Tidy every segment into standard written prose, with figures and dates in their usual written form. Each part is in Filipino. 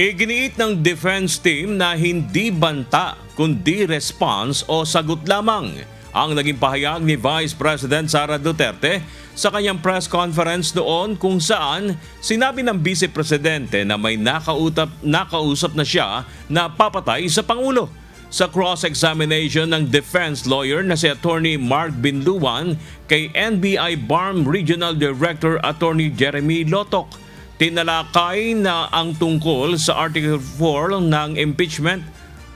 Iginiit ng defense team na hindi banta kundi response o sagot lamang ang naging pahayag ni Vice President Sara Duterte sa kanyang press conference noon kung saan sinabi ng Vice Presidente na may nakausap na siya na papatay sa Pangulo. Sa cross-examination ng defense lawyer na si Attorney Mark Binluan kay NBI BARM Regional Director Attorney Jeremy Lotok, tinalakay na ang tungkol sa Article 4 ng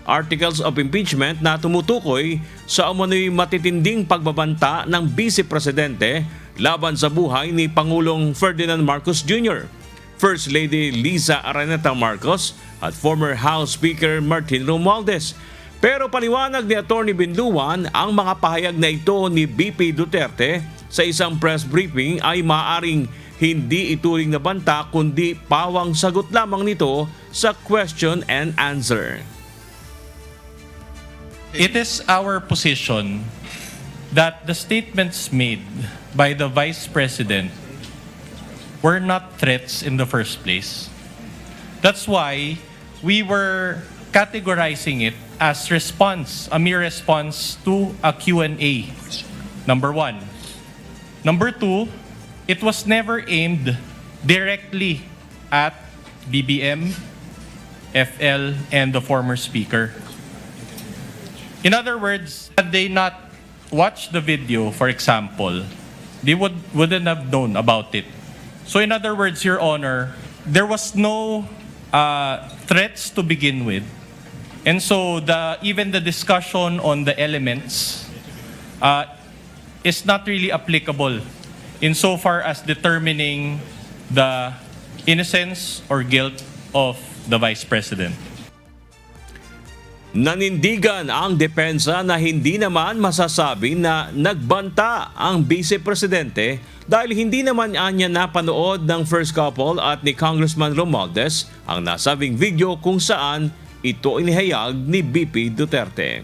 Articles of Impeachment na tumutukoy sa umano'y matitinding pagbabanta ng Vice Presidente laban sa buhay ni Pangulong Ferdinand Marcos Jr., First Lady Liza Araneta Marcos at former House Speaker Martin Romualdez. Pero paliwanag ni Attorney Binluan, ang mga pahayag na ito ni VP Duterte sa isang press briefing ay maaring hindi ituring na banta kundi pawang sagot lamang nito sa question and answer. It is our position that the statements made by the Vice President were not threats in the first place. That's why we were categorizing it as response, a mere response to a Q&A. Number one. Number two, it was never aimed directly at BBM, FL, and the former speaker. In other words, had they not watched the video, for example, they wouldn't have known about it. So in other words, Your Honor, there was no threats to begin with. And so even the discussion on the elements is not really applicable insofar as determining the innocence or guilt of the Vice President. Nanindigan ang depensa na hindi naman masasabi na nagbanta ang Vice Presidente dahil hindi naman niya napanood ng first couple at ni Congressman Romualdez ang nasabing video kung saan ito inihayag ni VP Duterte.